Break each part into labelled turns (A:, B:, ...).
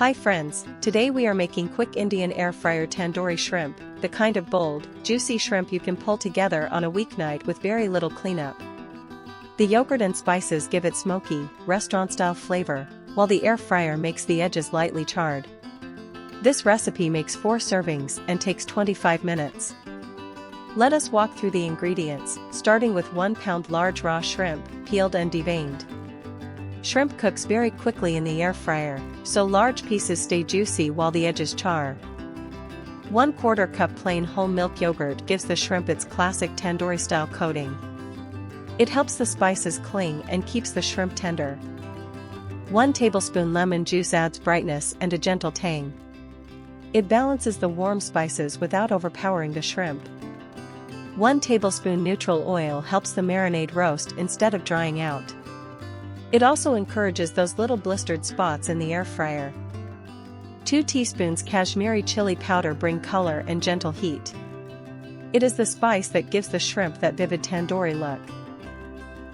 A: Hi friends, today we are making quick Indian air fryer tandoori shrimp, the kind of bold, juicy shrimp you can pull together on a weeknight with very little cleanup. The yogurt and spices give it smoky, restaurant-style flavor, while the air fryer makes the edges lightly charred. This recipe makes 4 servings and takes 25 minutes. Let us walk through the ingredients, starting with 1 pound large raw shrimp, peeled and deveined. Shrimp cooks very quickly in the air fryer, so large pieces stay juicy while the edges char. 1/4 cup plain whole milk yogurt gives the shrimp its classic tandoori-style coating. It helps the spices cling and keeps the shrimp tender. 1 tablespoon lemon juice adds brightness and a gentle tang. It balances the warm spices without overpowering the shrimp. 1 tablespoon neutral oil helps the marinade roast instead of drying out. It also encourages those little blistered spots in the air fryer. 2 teaspoons Kashmiri chili powder bring color and gentle heat. It is the spice that gives the shrimp that vivid tandoori look.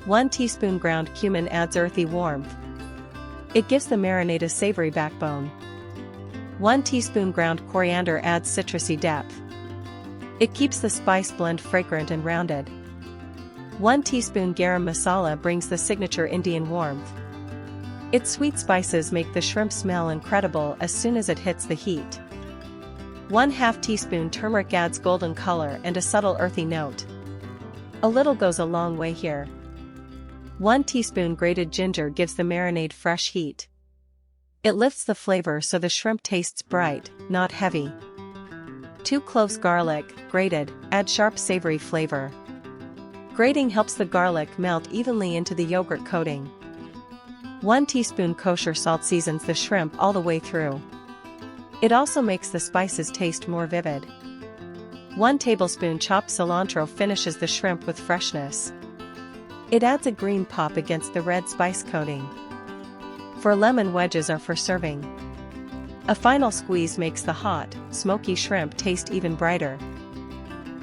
A: 1 teaspoon ground cumin adds earthy warmth. It gives the marinade a savory backbone. 1 teaspoon ground coriander adds citrusy depth. It keeps the spice blend fragrant and rounded. 1 teaspoon garam masala brings the signature Indian warmth. Its sweet spices make the shrimp smell incredible as soon as it hits the heat. 1/2 teaspoon turmeric adds golden color and a subtle earthy note. A little goes a long way here. 1 teaspoon grated ginger gives the marinade fresh heat. It lifts the flavor so the shrimp tastes bright, not heavy. 2 cloves garlic, grated, add sharp savory flavor. Grating helps the garlic melt evenly into the yogurt coating. 1 teaspoon kosher salt seasons the shrimp all the way through. It also makes the spices taste more vivid. 1 tablespoon chopped cilantro finishes the shrimp with freshness. It adds a green pop against the red spice coating. 4 lemon wedges are for serving. A final squeeze makes the hot, smoky shrimp taste even brighter.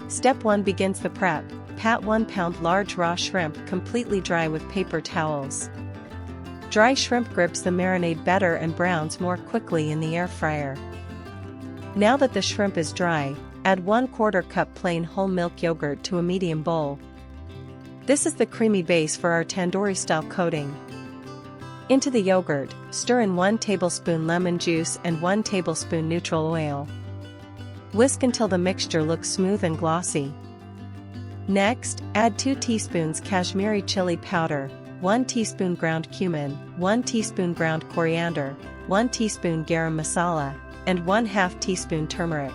A: Step 1 begins the prep. Pat 1 pound large raw shrimp completely dry with paper towels. Dry shrimp grips the marinade better and browns more quickly in the air fryer. Now that the shrimp is dry, add 1/4 cup plain whole milk yogurt to a medium bowl. This is the creamy base for our tandoori-style coating. Into the yogurt, stir in 1 tablespoon lemon juice and 1 tablespoon neutral oil. Whisk until the mixture looks smooth and glossy. Next, add 2 teaspoons Kashmiri chili powder, 1 teaspoon ground cumin, 1 teaspoon ground coriander, 1 teaspoon garam masala, and 1/2 teaspoon turmeric.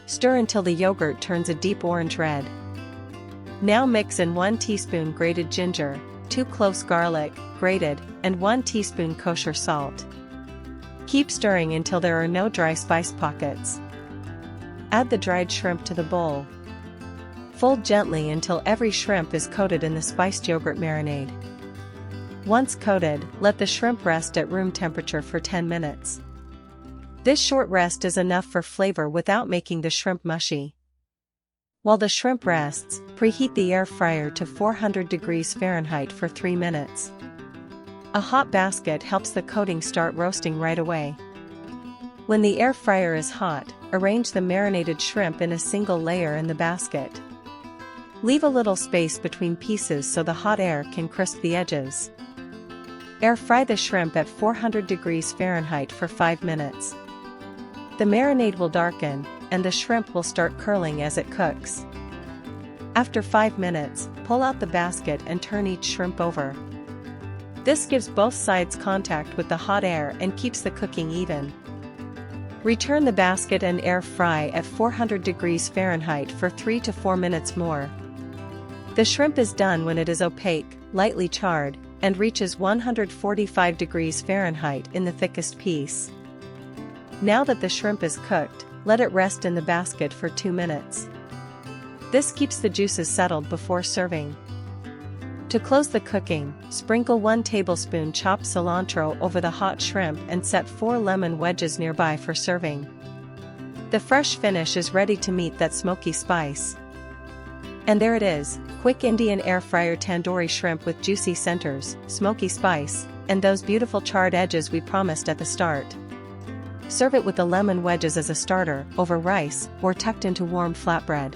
A: Stir until the yogurt turns a deep orange red. Now mix in 1 teaspoon grated ginger, 2 cloves garlic, grated, and 1 teaspoon kosher salt. Keep stirring until there are no dry spice pockets. Add the dried shrimp to the bowl. Fold gently until every shrimp is coated in the spiced yogurt marinade. Once coated, let the shrimp rest at room temperature for 10 minutes. This short rest is enough for flavor without making the shrimp mushy. While the shrimp rests, preheat the air fryer to 400 degrees Fahrenheit for 3 minutes. A hot basket helps the coating start roasting right away. When the air fryer is hot, arrange the marinated shrimp in a single layer in the basket. Leave a little space between pieces so the hot air can crisp the edges. Air fry the shrimp at 400 degrees Fahrenheit for 5 minutes. The marinade will darken, and the shrimp will start curling as it cooks. After 5 minutes, pull out the basket and turn each shrimp over. This gives both sides contact with the hot air and keeps the cooking even. Return the basket and air fry at 400 degrees Fahrenheit for 3 to 4 minutes more. The shrimp is done when it is opaque, lightly charred, and reaches 145 degrees Fahrenheit in the thickest piece. Now that the shrimp is cooked, let it rest in the basket for 2 minutes. This keeps the juices settled before serving. To close the cooking, sprinkle 1 tablespoon chopped cilantro over the hot shrimp and set 4 lemon wedges nearby for serving. The fresh finish is ready to meet that smoky spice. And there it is, quick Indian air fryer tandoori shrimp with juicy centers, smoky spice, and those beautiful charred edges we promised at the start. Serve it with the lemon wedges as a starter, over rice, or tucked into warm flatbread.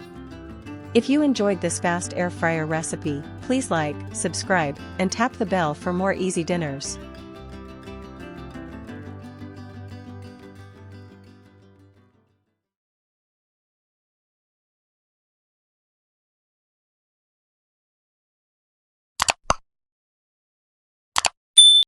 A: If you enjoyed this fast air fryer recipe, please like, subscribe, and tap the bell for more easy dinners.